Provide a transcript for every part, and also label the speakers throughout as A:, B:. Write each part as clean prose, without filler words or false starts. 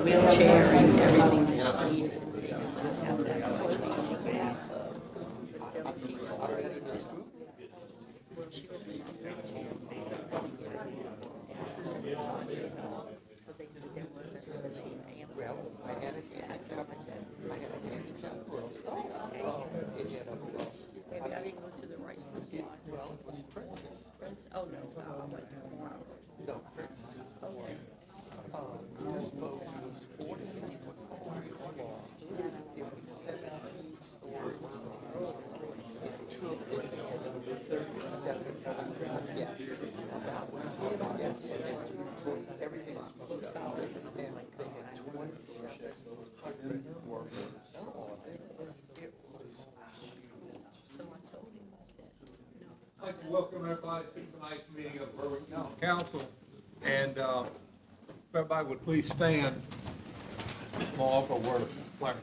A: wheelchair and everything that's needed.
B: Well, I had a handicap. I had a handicap room. It had a.
A: Maybe I didn't go to the right one.
B: Well, it was Princess.
A: Oh, no, I went to Morris.
B: No, Princess was the one. This boat was 40 foot long. It was 17 stories high. It had 37 guests. Now that was yes, and then everything was booked out, and they had 2,700 workers on it. It was huge.
A: So I told him, I said, no.
C: I'd like to welcome everybody to tonight's meeting of Berwick County Council. And if everybody would please stand, I'll offer a word of prayer.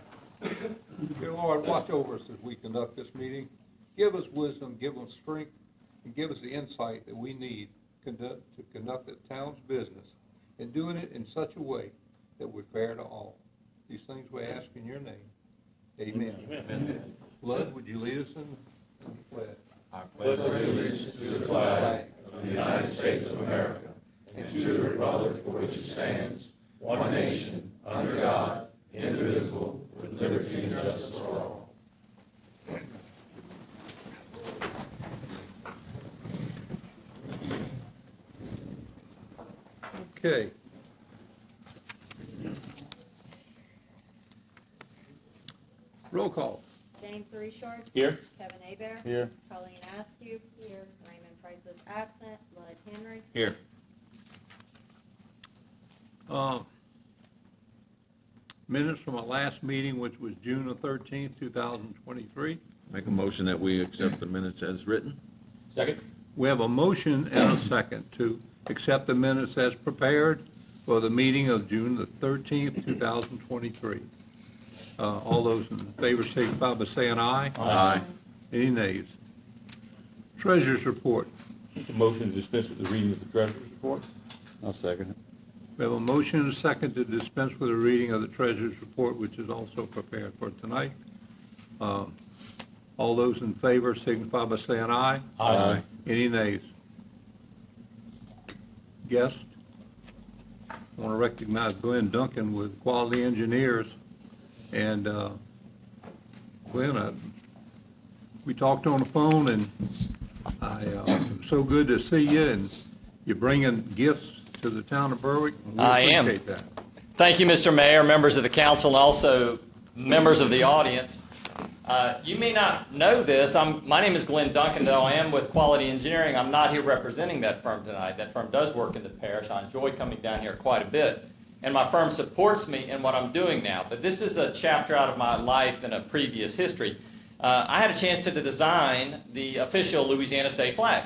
C: Dear Lord, watch over us as we conduct this meeting. Give us wisdom, give us strength, and give us the insight that we need to conduct the town's business, and doing it in such a way that we're fair to all. These things we ask in your name. Amen. Amen. Lud, would you lead us in the pledge?
D: I pledge allegiance to the flag of the United States of America and to the republic for which it stands, one nation, under God, indivisible, with liberty and justice for all.
C: Okay. Roll call.
E: James Reshort.
D: Here.
E: Kevin Hebert.
D: Here.
E: Colleen Askew. Here. Raymond Price is absent. Bud Henry.
D: Here.
C: Minutes from our last meeting, which was June the 13th, 2023.
F: Make a motion that we accept the minutes as written.
D: Second.
C: We have a motion and a second to accept the minutes as prepared for the meeting of June the 13th, 2023. All those in favor signify by saying aye.
F: Aye.
C: Any nays? Treasurer's report.
D: Make a motion to dispense with the reading of the treasurer's report.
F: I'll second it.
C: We have a motion and a second to dispense with the reading of the treasurer's report, which is also prepared for tonight. All those in favor signify by saying aye.
D: Aye.
C: Any nays? Guest? I want to recognize Glenn Duncan with Quality Engineers. And Glenn, we talked on the phone, and so good to see you, and you're bringing gifts to the town of Berwick. We appreciate that.
G: Thank you, Mr. Mayor, members of the council, and also members of the audience. You may not know this. My name is Glenn Duncan, though I am with Quality Engineering. I'm not here representing that firm tonight. That firm does work in the parish. I enjoy coming down here quite a bit. And my firm supports me in what I'm doing now. But this is a chapter out of my life in a previous history. I had a chance to design the official Louisiana state flag.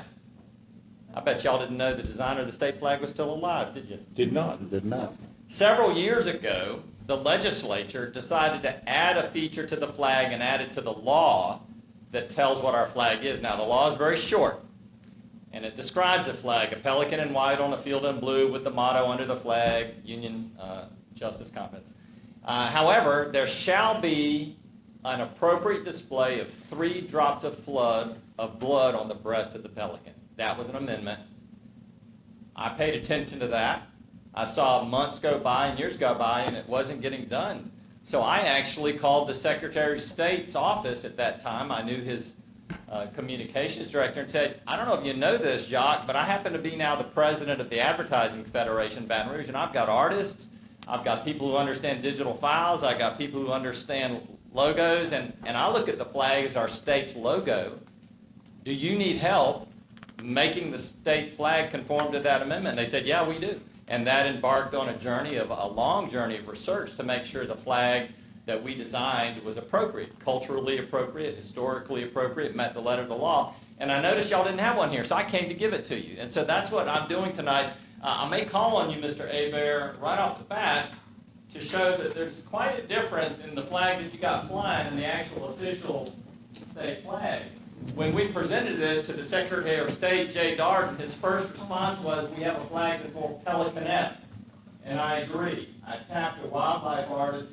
G: I bet y'all didn't know the designer of the state flag was still alive, did you?
D: Did not.
F: Did not.
G: Several years ago, the legislature decided to add a feature to the flag and add it to the law that tells what our flag is. Now, the law is very short, and it describes a flag, a pelican in white on a field in blue with the motto under the flag, Union Justice Confidence. However, there shall be an appropriate display of 3 drops of blood on the breast of the pelican. That was an amendment. I paid attention to that. I saw months go by and years go by, and it wasn't getting done. So I actually called the Secretary of State's office at that time. I knew his communications director, and said, I don't know if you know this, Jacques, but I happen to be now the president of the Advertising Federation of Baton Rouge, and I've got artists, I've got people who understand digital files, I've got people who understand logos, and I look at the flag as our state's logo. Do you need help making the state flag conform to that amendment? And they said, yeah, we do. And that embarked on a long journey of research to make sure the flag that we designed was appropriate, culturally appropriate, historically appropriate, met the letter of the law. And I noticed y'all didn't have one here, so I came to give it to you. And so that's what I'm doing tonight. I may call on you, Mr. Hebert, right off the bat to show that there's quite a difference in the flag that you got flying and the actual official state flag. When we presented this to the Secretary of State, Jay Darden, his first response was, we have a flag that's more pelican-esque. And I agree. I tapped a wildlife artist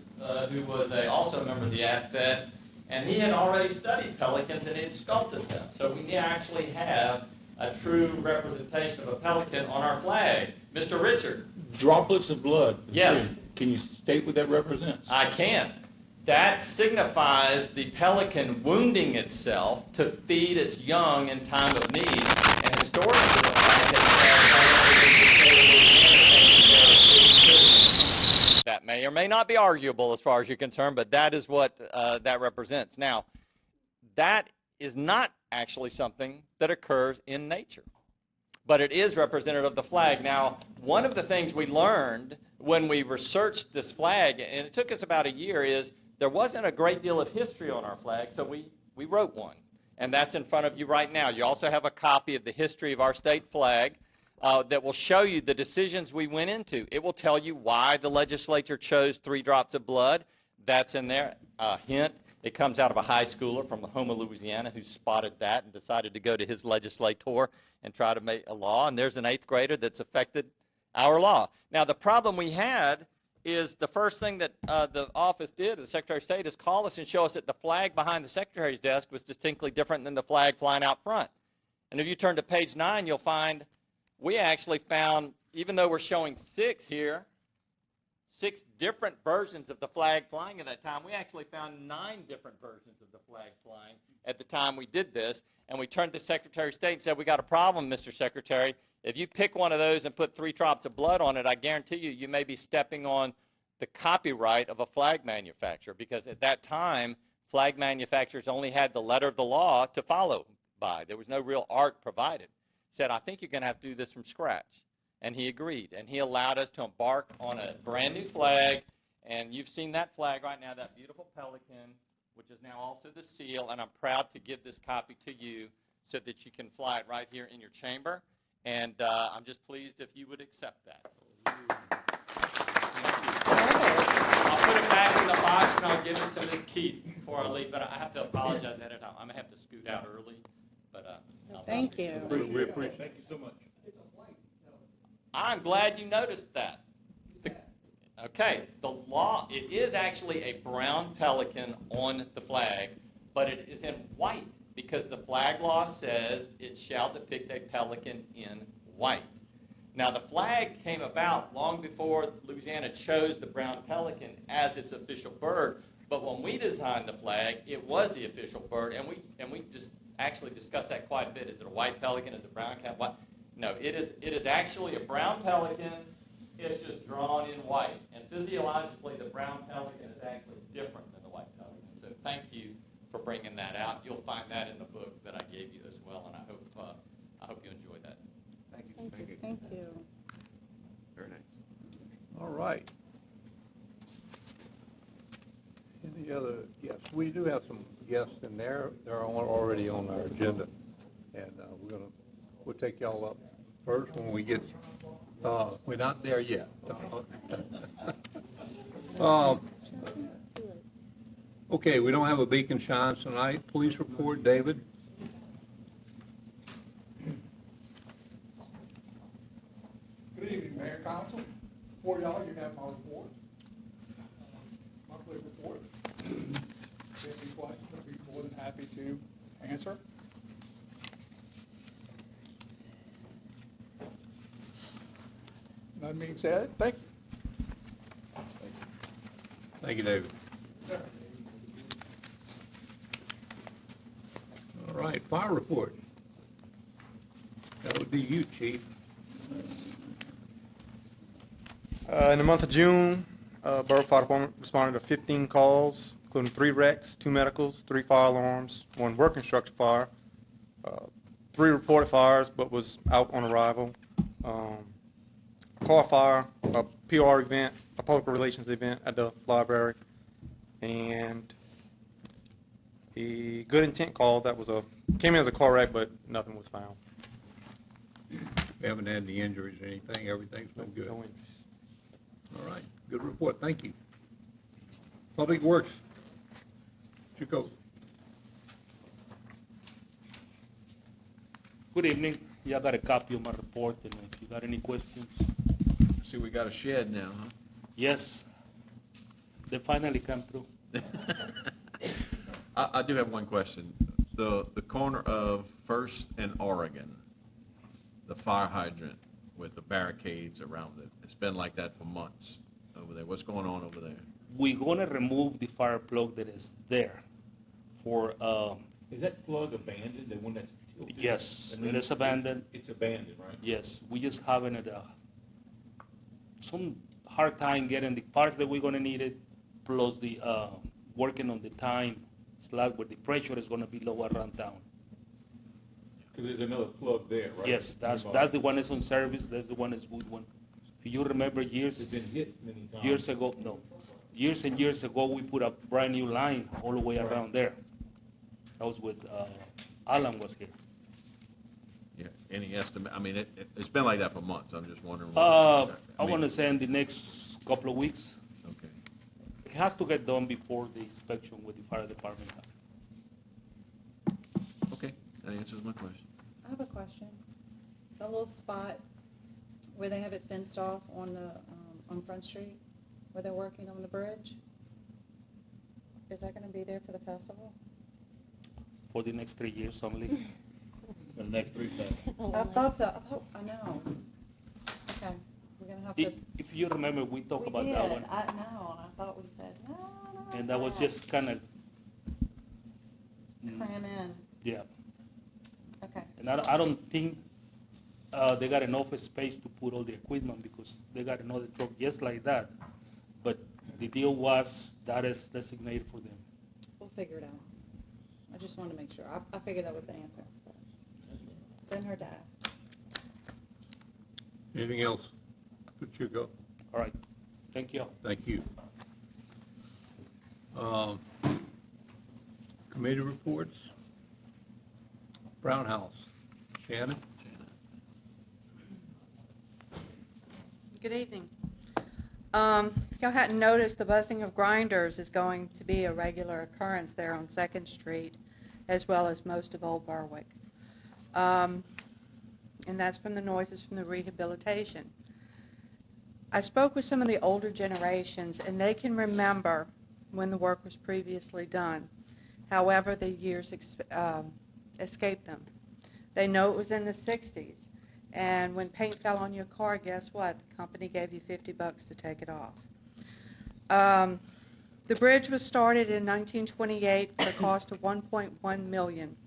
G: who was also a member of the AFET, and he had already studied pelicans and he had sculpted them. So we actually have a true representation of a pelican on our flag. Mr. Richard.
D: Droplets of blood.
G: Yes.
D: Can you state what that represents?
G: I can. That signifies the pelican wounding itself to feed its young in time of need. And historically, the flag has that may or may not be arguable as far as you're concerned, but that is what that represents. Now, that is not actually something that occurs in nature, but it is representative of the flag. Now, one of the things we learned when we researched this flag, and it took us about a year, is there wasn't a great deal of history on our flag, so we wrote one. And that's in front of you right now. You also have a copy of the history of our state flag that will show you the decisions we went into. It will tell you why the legislature chose 3 drops of blood. That's in there. Hint, it comes out of a high schooler from Houma, Louisiana, who spotted that and decided to go to his legislator and try to make a law. And there's an 8th grader that's affected our law. Now, the problem we had is the first thing that the office did, the Secretary of State, is call us and show us that the flag behind the Secretary's desk was distinctly different than the flag flying out front. And if you turn to page 9, you'll find we actually found, even though we're showing 6 here, 6 different versions of the flag flying at that time, we actually found 9 different versions of the flag flying at the time we did this. And we turned to the Secretary of State and said, we got a problem, Mr. Secretary. If you pick one of those and put 3 drops of blood on it, I guarantee you, you may be stepping on the copyright of a flag manufacturer, because at that time, flag manufacturers only had the letter of the law to follow by. There was no real art provided. He said, I think you're going to have to do this from scratch. And he agreed, and he allowed us to embark on a brand new flag, and you've seen that flag right now, that beautiful pelican, which is now also the seal, and I'm proud to give this copy to you so that you can fly it right here in your chamber. And I'm just pleased if you would accept that. I'll put it back in the box and I'll give it to Ms. Keith before I leave, but I have to apologize ahead of time. I'm going to have to scoot out early. But
A: Thank you.
C: We appreciate it.
D: Thank you so much.
G: I'm glad you noticed that. Okay, the law, it is actually a brown pelican on the flag, but it is in white, because the flag law says it shall depict a pelican in white. Now, the flag came about long before Louisiana chose the brown pelican as its official bird, but when we designed the flag, it was the official bird, and we just actually discussed that quite a bit. Is it a white pelican? Is it brown? What? No, it is actually a brown pelican. It's just drawn in white, and physiologically, the brown pelican is actually different than the white pelican. So, thank you for bringing that out. You'll find that in the book that I gave you as well, and I hope you enjoy that.
C: Thank you.
A: Thank you. Thank you.
F: Very nice.
C: All right. Any other guests? We do have some guests in there. They're already on our agenda, and we'll take y'all up first when we get. We're not there yet. Okay, we don't have a beacon shines tonight. Police report, David.
H: Good evening, Mayor, Council. For y'all, you have my report, monthly report. If you have any questions, I'd be more than happy to answer. That being said, thank you.
C: Thank you, David.
H: Sir.
C: All right, fire report. That would be you, Chief.
I: In the month of June, Berwick Fire Department responded to 15 calls, including 3 wrecks, 2 medicals, 3 fire alarms, 1 work construction fire, 3 reported fires but was out on arrival, car fire, a PR event, a public relations event at the library, and a good intent call that came in as a car wreck, but nothing was found.
C: We haven't had any injuries or anything. Everything's been good.
I: No injuries.
C: All right, good report. Thank you. Public Works. Chico.
J: Good evening. Yeah, I got a copy of my report, and if you got any questions,
D: See, we got a shed now,
J: Yes, they finally come through.
D: huh? I do have one question. The corner of First and Oregon, the fire hydrant with the barricades around it, it's been like that for months over there. What's going on over there?
J: We're gonna remove the fire plug that is there for,
K: Is that plug abandoned, the one that's tilted?
J: yes,
K: I mean,
J: it is abandoned.
K: It's abandoned, right?
J: Yes, we just having some hard time getting the parts that we're gonna need it, plus the, working on the time slot where the pressure is gonna be low around town.
K: Because there's another plug there, right?
J: Yes, that's the one that's on service, that's the one that's good one. If you remember
K: It's
J: years
K: been hit many times.
J: years ago, no, years and years ago, we put a brand new line all the way around there. That was with, Alan was here.
D: Yeah, any estimate? I mean, it's been like that for months. I'm just wondering.
J: I
D: mean,
J: wanna say in the next couple of weeks.
D: Okay.
J: It has to get done before the inspection with the fire department.
D: Okay, that answers my question.
L: I have a question. The little spot where they have it fenced off on the, on Front Street, where they're working on the bridge, is that gonna be there for the festival?
J: For the next 3 years only.
K: For the next 3 times.
L: I thought so, I know. Okay, we're gonna have to.
J: If you remember, we talked
L: We
J: about
L: did,
J: that one.
L: I know, and I thought we said, no, no.
J: And that was just kinda,
L: Cram in,
J: yeah.
L: okay.
J: And I don't think, they got enough space to put all the equipment because they got another truck just like that. But the deal was that is designated for them.
L: We'll figure it out. I just wanted to make sure. I figured that was the answer. Didn't hurt to ask.
C: Anything else? Put you go.
J: All right, thank you.
C: Thank you. Committee reports. Brown House. Shannon?
M: Good evening. If y'all hadn't noticed, the buzzing of grinders is going to be a regular occurrence there on 2nd Street, as well as most of Old Berwick. And that's from the noises from the rehabilitation. I spoke with some of the older generations, and they can remember when the work was previously done. However, the years escaped them. They know it was in the 60s. And when paint fell on your car, guess what? The company gave you $50 to take it off. The bridge was started in 1928 for a cost of $1.1 million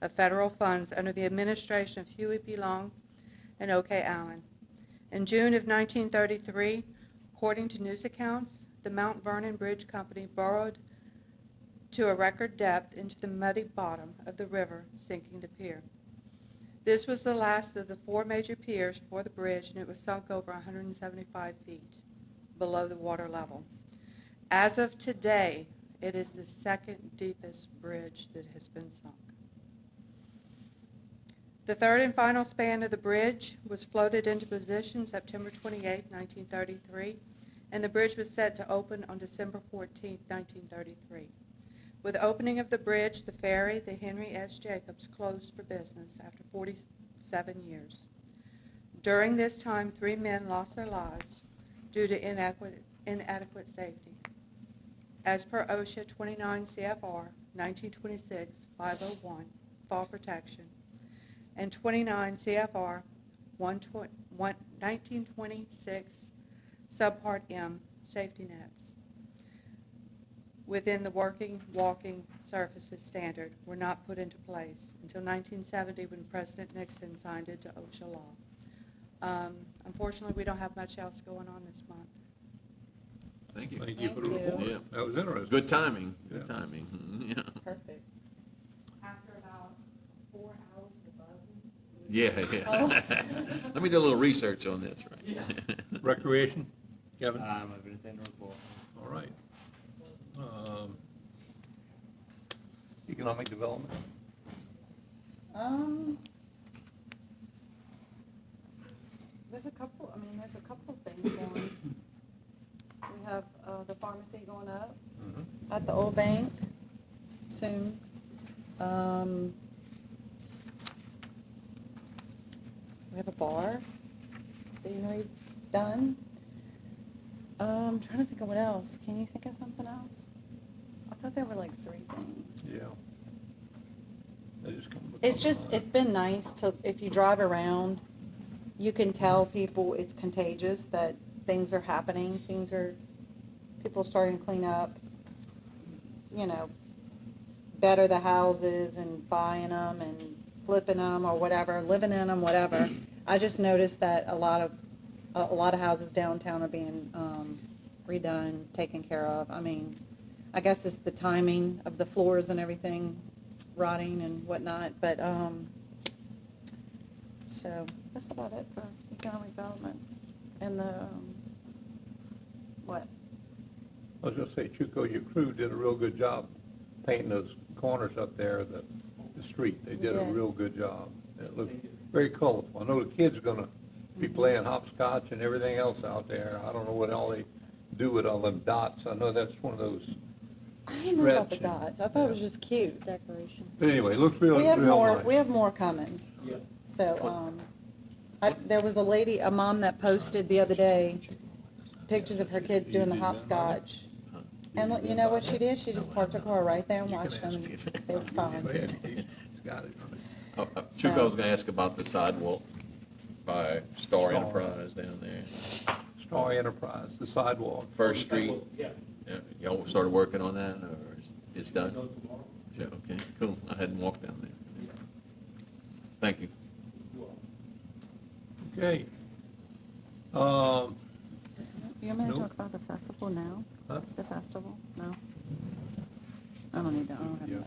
M: of federal funds under the administration of Huey P. Long and O.K. Allen. In June of 1933, according to news accounts, the Mount Vernon Bridge Company burrowed to a record depth into the muddy bottom of the river, sinking the pier. This was the last of the 4 major piers for the bridge, and it was sunk over 175 feet below the water level. As of today, it is the 2nd deepest bridge that has been sunk. The 3rd and final span of the bridge was floated into position September 28, 1933, and the bridge was set to open on December 14, 1933. With the opening of the bridge, the ferry, the Henry S. Jacobs, closed for business after 47 years. During this time, 3 men lost their lives due to inadequate safety. As per OSHA 29 CFR 1926-501, fall protection, and 29 CFR 1926 subpart M, safety nets, within the working walking surfaces standard were not put into place until 1970 when President Nixon signed it to OSHA law. Unfortunately, we don't have much else going on this month.
D: Thank you.
C: Thank you for the
L: Thank you.
C: report.
D: Yeah.
C: That was interesting.
D: Good timing. Good
C: Yeah.
D: timing. Yeah.
L: Perfect.
E: After about 4 hours of buzzing.
D: Yeah, yeah. Let me do a little research on this, right?
C: Recreation? Kevin?
K: Everything report.
C: All right. Economic development?
L: There's a couple of things going. We have the pharmacy going up at the old bank soon. We have a bar being redone. I'm trying to think of what else. Can you think of something else? I thought there were like 3 things.
C: Yeah. They just come with
L: It's
C: something.
L: just, it's been nice to, if you drive around, you can tell people it's contagious, that things are happening, people are starting to clean up, you know, better the houses and buying them and flipping them or whatever, living in them, whatever. I just noticed that a lot of houses downtown are being redone, taken care of. I mean, I guess it's the timing of the floors and everything rotting and whatnot, but so that's about it for economic development. And the what?
C: I was just say, Chuco, your crew did a real good job painting those corners up there of the street. They did a
L: Yeah.
C: real good job. It looked very colorful. I know the kids are gonna be playing hopscotch and everything else out there. I don't know what all they do with all them dots. I know that's one of those
L: I didn't know about the
C: stretch and-
L: dots. I thought it was just cute decoration.
C: But anyway, it looks real,
L: We have
C: real
L: more.
C: nice.
L: We have more coming.
C: Yeah.
L: So, there was a lady, a mom that posted the other day pictures of her kids doing the hopscotch. And look, you know what she did? She just parked her car right there and watched them. They were
C: Go
L: fine.
C: ahead, Keith. He's got it.
F: Chuck, I was gonna ask about the sidewalk by Star
C: Star.
F: Enterprise down there.
C: Star Enterprise, the sidewalk.
F: First Street,
J: Yeah.
F: y'all started working on that, or it's done? Yeah, okay, cool. I hadn't walked down there. Thank you.
C: Okay.
L: You want me to
C: Nope.
L: talk about the festival now?
C: Huh?
L: The festival? No? I don't need to, I don't have
C: Yeah.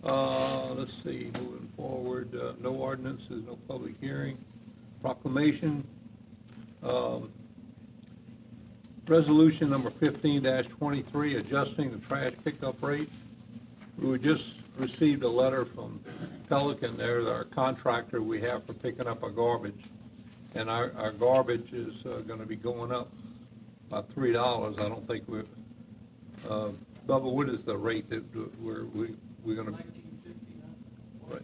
L: that.
C: Let's see, moving forward, no ordinances, no public hearing. Proclamation, resolution number 15-23, adjusting the trash pickup rate. We just received a letter from Pelican, they're our contractor we have for picking up our garbage. And our garbage is gonna be going up by $3. I don't think we're, Bubba, what is the rate that we're gonna? Right.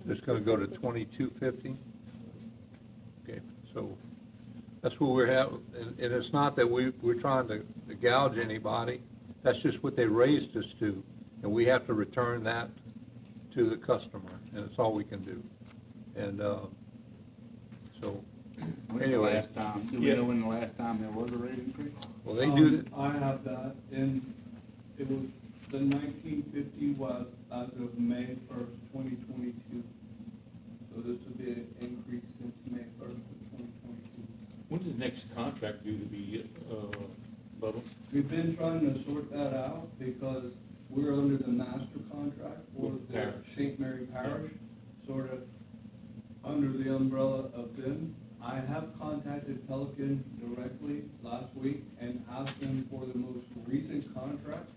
C: It's gonna go to $22.50? Okay, so that's what we're having, and it's not that we're trying to gouge anybody, that's just what they raised us to, and we have to return that to the customer, and it's all we can do. And, so,
K: When's the
C: anyway.
K: last time, do we know when the last time there was a rate increase?
C: Well, they do that,
H: I have that, and it was, the 1950 was as of May 1st, 2022. So this would be an increase since May 1st of 2022.
K: When's the next contract due to be, Bubba?
H: We've been trying to sort that out because we're under the master contract for
K: With
H: the
K: Parish.
H: St. Mary Parish, sort of under the umbrella of them. I have contacted Pelican directly last week and asked them for the most recent contract,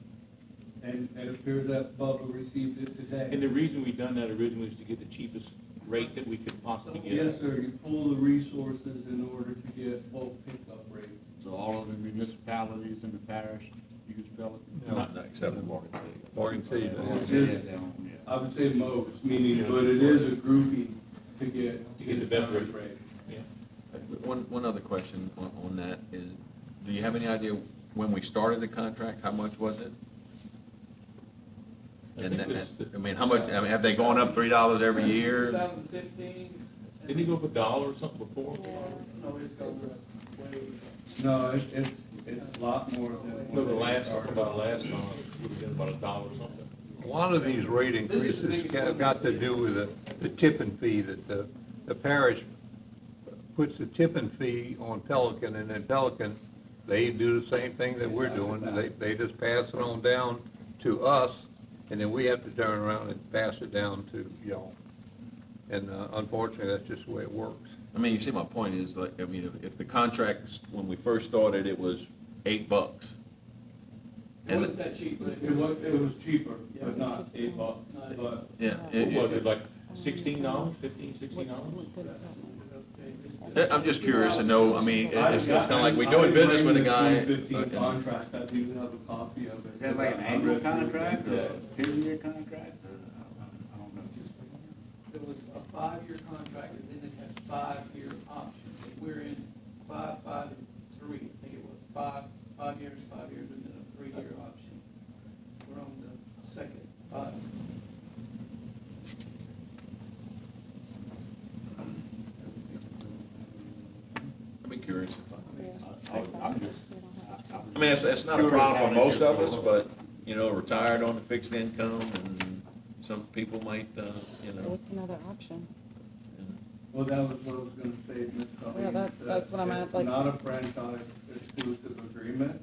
H: and it appears that Bubba received it
K: And
H: today.
K: the reason we done that originally is to get the cheapest rate that we could possibly get.
H: Yes, sir, you pull the resources in order to get bulk pickup rate.
K: So all of the municipalities in the parish use Pelican?
F: Not except for Morgan City.
C: Morgan City does.
K: Yeah.
H: I would say most, meaning, but it is a grouping to get.
K: To get the best rate. Yeah.
F: One other question on that is, do you have any idea when we started the contract, how much was it? And, I mean, how much, I mean, have they gone up $3 every year?
K: 2015, didn't he go up $1 or something before?
H: No, it's gone way. No, it's a lot more than.
K: No, the last, talking about last time, it would have been about $1 or something.
C: a lot of these rate increases have got to do with the tipping fee, that the parish puts the tipping fee on Pelican, and then Pelican, they do the same thing that we're doing. They just pass it on down to us, and then we have to turn around and pass it down to y'all. And unfortunately, that's just the way it works.
F: I mean, you see, my point is, like, I mean, if the contracts, when we first started, it was $8.
H: It wasn't that cheap. It was cheaper, but not $8, but.
F: Yeah.
K: What was it, like $16, $15, $16?
F: I'm just curious to know, I mean, it's kind of like we're doing business with a guy.
H: 2015 contract, I do have a copy of it.
N: Is that like an annual contract or
H: Yeah.
N: a 2-year contract? I don't know.
O: It was a 5-year contract, and then it had 5-year options. And we're in 5, 5, and
F: curious if
N: I'm just,
F: I mean, it's not a problem for most of us, but, you know, retired on a fixed income, and some people might, you know.
L: What's another option?
H: Well, that was what I was gonna say, Ms.
L: Yeah,
H: Colleen.
L: that's what I'm at, like-
H: It's not a franchise exclusive agreement,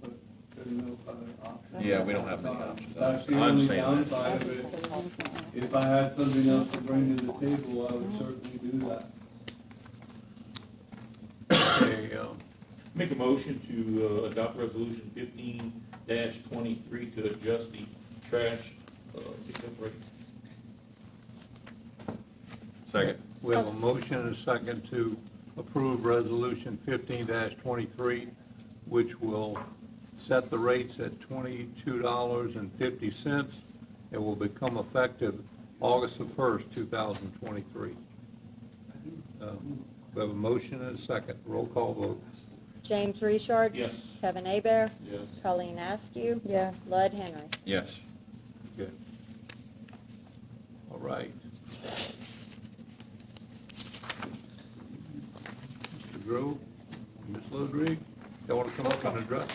H: but there's no other option.
F: Yeah, we don't have many options.
H: That's the
F: I
H: only
F: understand that.
H: downside of it. If I had something else to bring to the table, I would certainly do that.
C: Okay,
K: Make a motion to adopt resolution 15-23 to adjust the trash pickup rate.
F: Second.
C: we have a motion and a second to approve resolution 15-23, which will set the rates at $22.50. It will become effective August the 1st, 2023. We have a motion and a second. Roll call vote.
E: James Richard.
K: Yes.
E: Kevin Abear.
K: Yes.
E: Colleen Askew.
L: Yes.
E: Lud Henry.
F: Yes.
C: Good. All right. Mr. Grove, Ms. Ludwig, you want to come up and address?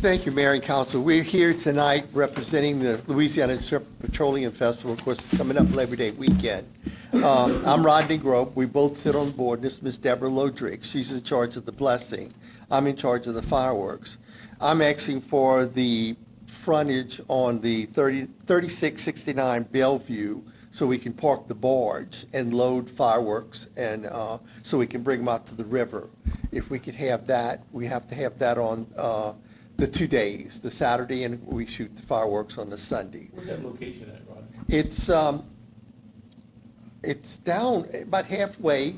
B: Thank you, Mayor and Council. We're here tonight representing the Louisiana Shrimp Petroleum Festival. Of course, it's coming up Labor Day weekend. I'm Rodney Grove. We both sit on the board. This is Miss Deborah Lodrick. She's in charge of the blessing. I'm in charge of the fireworks. I'm asking for the frontage on the 3669 Bellevue so we can park the barge and load fireworks, and so we can bring them out to the river. If we could have that, we have to have that on the 2 days, the Saturday, and we shoot the fireworks on the Sunday.
K: Where's that location at, Rod?
B: It's down about halfway.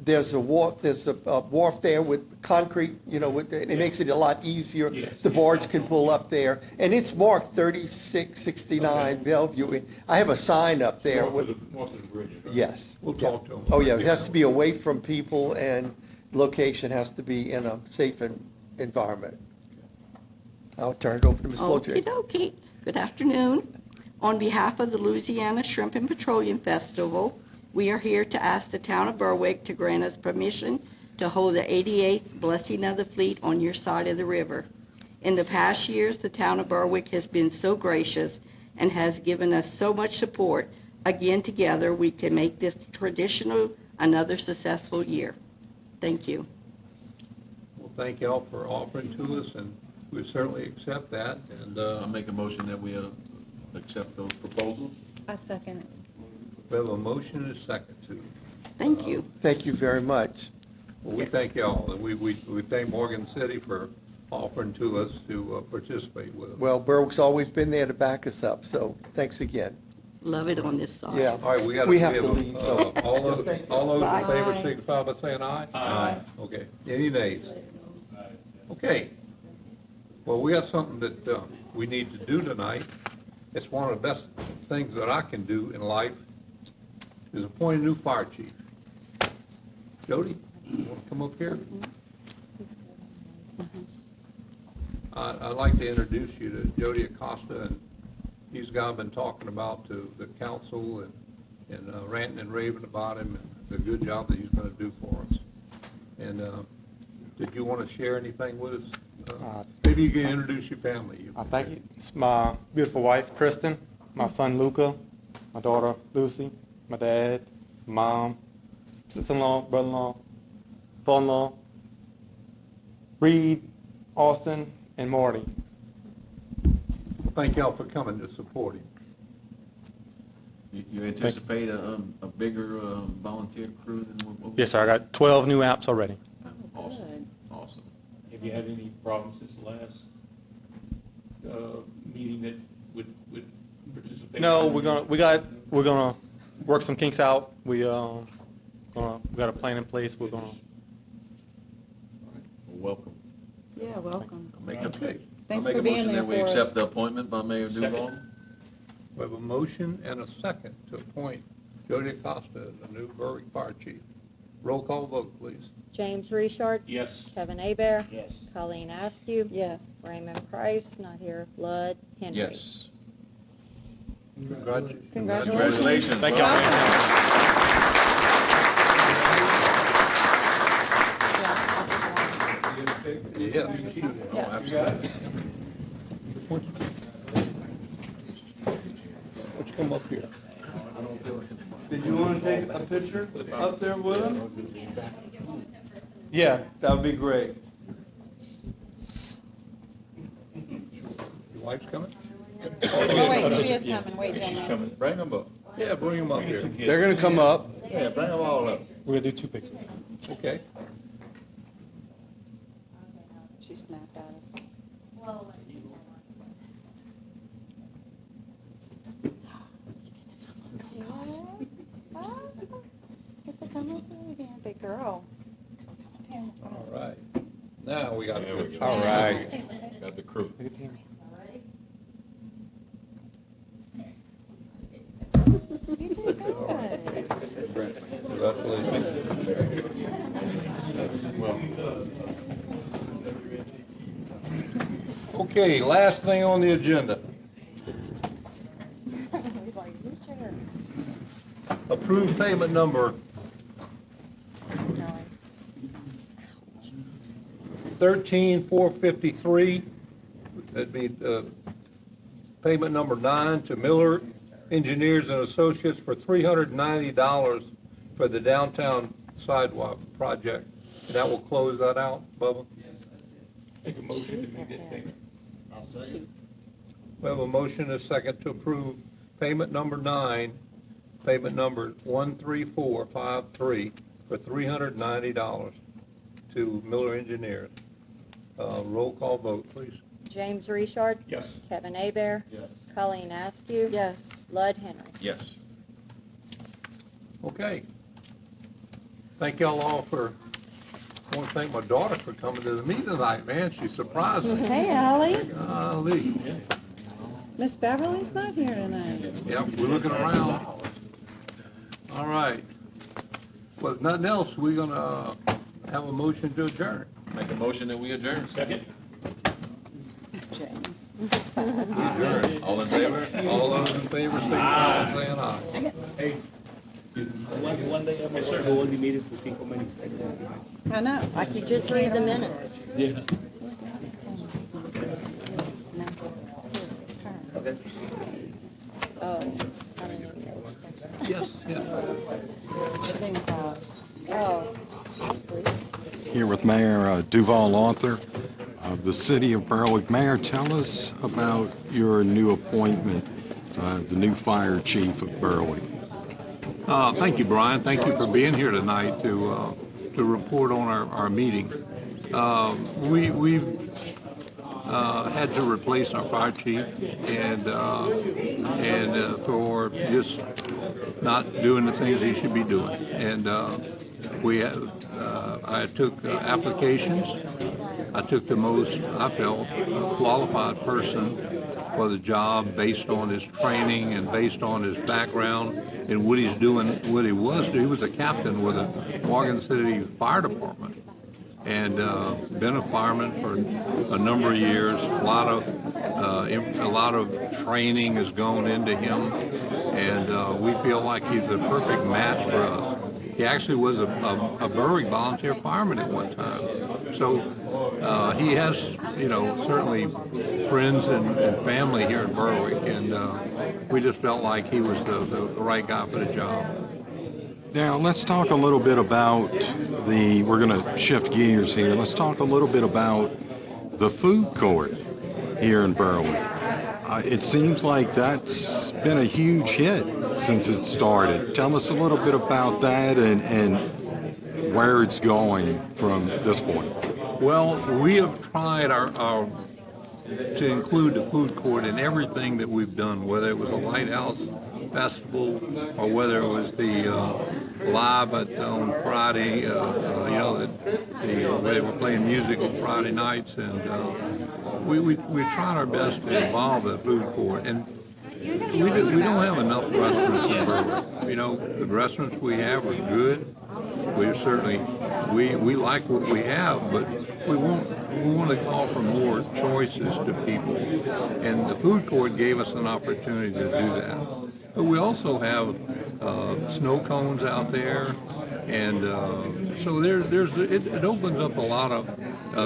B: There's a wharf there with concrete, you know, it makes it a lot easier.
K: Yes.
B: The barge can pull up there, and it's marked 3669
K: Okay.
B: Bellevue. I have a sign up there.
K: North of the bridge, right?
B: Yes.
C: We'll
B: Yeah.
C: talk to them.
B: Oh, yeah, it has to be away from people, and location has to be in a safe environment. I'll turn it over to Ms.
A: Okey
B: Lodrick.
A: dokey. Good afternoon. On behalf of the Louisiana Shrimp and Petroleum Festival, we are here to ask the town of Berwick to grant us permission to hold the 88th Blessing of the Fleet on your side of the river. In the past years, the town of Berwick has been so gracious and has given us so much support. Again, together, we can make this traditional another successful year. Thank you.
C: Well, thank y'all for offering to us, and we certainly accept that, and
F: I'll make a motion that we accept those proposals.
L: I second it.
C: we have a motion and a second to.
A: Thank you.
B: Thank you very much.
C: Well, we thank y'all, and we thank Morgan City for offering to us to participate with us.
B: Well, Berwick's always been there to back us up, so thanks again.
A: Love it on this side.
B: Yeah.
C: All right, we
B: have to leave. so-
C: all those
B: Thank you.
C: in favor
L: Bye.
C: signify by saying aye.
K: Aye.
C: Okay, any nays? Okay. Well, we have something that we need to do tonight. It's one of the best things that I can do in life, is appoint a new fire chief. Jody, you want to come up here? I'd like to introduce you to Jody Acosta, and he's the guy I've been talking about to the council and ranting and raving about him and the good job that he's going to do for us. And did you want to share anything with us? Maybe you can introduce your family.
I: Thank you. It's my beautiful wife, Kristen, my son, Luca, my daughter, Lucy, my dad, mom, sister-in-law, brother-in-law, father-in-law, Reed, Austin, and Marty.
C: Thank y'all for coming to support him.
F: You anticipate a bigger volunteer crew than what we?
I: Yes, sir. I got 12 new apps already.
F: Awesome, awesome.
K: Have you had any problems since the last meeting that would participate?
I: No, we're gonna work some kinks out. We got a plan in place. We're gonna.
F: Well, welcome.
L: Yeah, welcome.
F: I'll make a
L: Thanks for being there
F: motion that we
L: for us.
F: accept the appointment by Mayor Duval.
C: We have a motion and a second to appoint Jody Acosta as the new Berwick Fire Chief. Roll call vote, please.
E: James Richard.
K: Yes.
E: Kevin Abear.
K: Yes.
E: Colleen Askew.
L: Yes.
E: Raymond Price, not here. Lud Henry.
F: Yes.
L: Congratulations.
F: Congratulations.
I: Thank
F: Well,
I: y'all.
C: them up here.
H: Did you want to take a picture up there with them? Yeah, that would be great.
C: Your wife's coming?
L: Oh, wait, she is coming, wait,
K: She's
L: Jenny.
K: coming. Bring them up.
C: Yeah, bring them up here.
H: They're going to come up.
K: Yeah, bring them all up.
I: We're gonna do 2 pictures.
C: Okay.
L: She snapped at us. It's a coming through here, big girl.
C: All right. Now we got a picture.
H: All right.
K: Got the crew.
L: You did good.
C: Okay, last thing on the agenda. Approved payment number 13,453. That'd be payment number 9 to Miller Engineers and Associates for $390 for the downtown sidewalk project. And that will close that out, Bubba?
K: Make a motion to make that payment.
C: We have a motion and a second to approve payment number 9, payment number 13453 for $390 to Miller Engineers. Roll call vote, please.
E: James Richard.
K: Yes.
E: Kevin Abear.
K: Yes.
E: Colleen Askew.
L: Yes.
E: Lud Henry.
K: Yes.
C: Okay. Thank y'all all for, I want to thank my daughter for coming to the meeting tonight, man. She surprised me.
L: Hey, Allie.
C: Golly.
L: Miss Beverly's not here tonight.
C: Yep, we're looking around. All right. Well, if nothing else, we're gonna have a motion to adjourn.
F: Make a motion that we adjourn.
K: Second.
L: James.
F: Adjourn. All in favor?
C: All those in favor, signify by saying aye.
J: Hey, one day I'm gonna go all the meetings to see how many seconds we have.
L: I know. I
E: You just read the minutes.
J: Yeah.
E: Oh.
C: Yes, yes.
E: Oh.
N: Here with Mayor Duval Arthur of the City of Berwick. Mayor, tell us about your new appointment, the new fire chief of Berwick.
C: Thank you, Brian. Thank you for being here tonight to report on our meeting. We've had to replace our fire chief and for just not doing the things he should be doing. And I took applications. I took the most, I felt, qualified person for the job based on his training and based on his background and what he's doing, what he was doing. He was a captain with the Morgan City Fire Department and been a fireman for a number of years. A lot of training has gone into him, and we feel like he's the perfect match for us. He actually was a Berwick volunteer fireman at one time. So he has, certainly friends and family here in Berwick, and we just felt like he was the right guy for the job.
N: Now, let's talk a little bit about we're going to shift gears here. Let's talk a little bit about the food court here in Berwick. It seems like that's been a huge hit since it started. Tell us a little bit about that and where it's going from this point.
C: Well, we have tried to include the food court in everything that we've done, whether it was a Lighthouse Festival or whether it was the live on Friday, where they were playing music on Friday nights, and we're trying our best to involve the food court. And we don't have enough restaurants in Berwick. The restaurants we have are good. We like what we have, but we want to offer more choices to people. And the food court gave us an opportunity to do that. But we also have snow cones out there, and so it opens up a lot of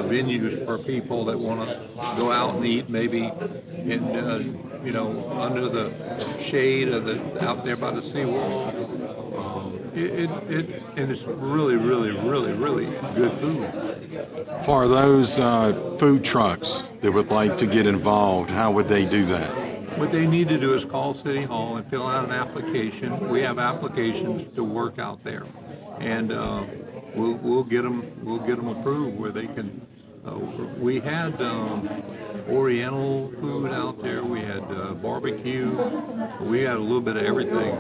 C: venues for people that want to go out and eat, maybe, and under the shade of out there by the seawall. And it's really, really, really, really good food.
N: For those food trucks that would like to get involved, how would they do that?
C: What they need to do is call City Hall and fill out an application. We have applications to work out there, and we'll get them approved where they can. We had Oriental food out there. We had barbecue. We had a little bit of everything.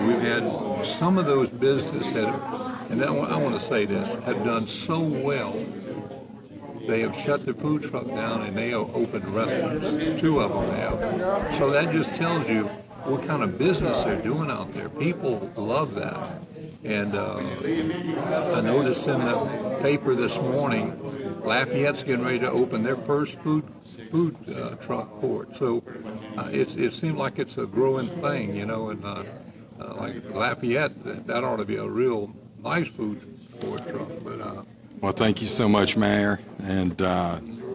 C: We've had some of those businesses and I want to say this, have done so well. They have shut the food truck down and they have opened restaurants. 2 of them have. So that just tells you what kind of business they're doing out there. People love that. And I noticed in the paper this morning, Lafayette's getting ready to open their first food truck court. So it seems like it's a growing thing, and like Lafayette, that ought to be a real nice food court truck. But
N: well, thank you so much, Mayor, and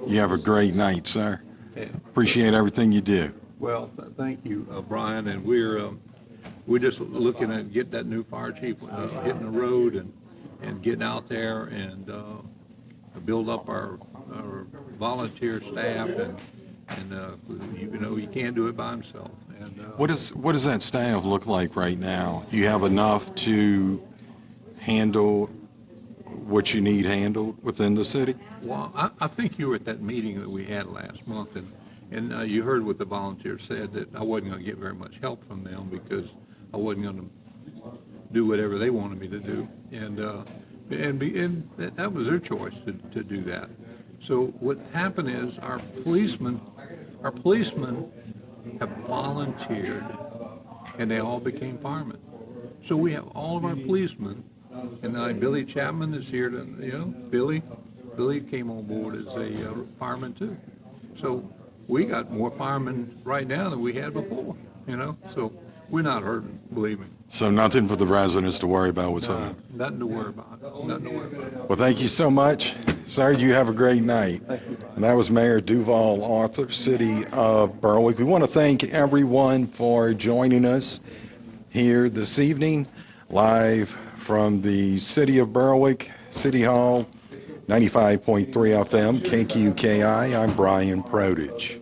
N: you have a great night, sir.
C: Yeah.
N: Appreciate everything you do.
C: Well, thank you, Brian, and we're just looking at getting that new fire chief, hitting the road and getting out there and build up our volunteer staff and you can't do it by himself. And
N: What does that staff look like right now? You have enough to handle what you need handled within the city?
C: Well, I think you were at that meeting that we had last month, and you heard what the volunteers said, that I wasn't going to get very much help from them because I wasn't going to do whatever they wanted me to do, and that was their choice to do that. So what happened is our policemen have volunteered, and they all became firemen. So we have all of our policemen, and Billy Chapman is here to, Billy came on board as a fireman too. So we got more firemen right now than we had before, so we're not hurting, believe me.
N: So nothing for the residents to worry about what's happening?
C: Nothing to worry about. Nothing to worry about.
N: Well, thank you so much. Sir, you have a great night. And that was Mayor Duval Arthur, City of Berwick. We want to thank everyone for joining us here this evening, live from the City of Berwick, City Hall, 95.3 FM, KQKI. I'm Brian Prodage.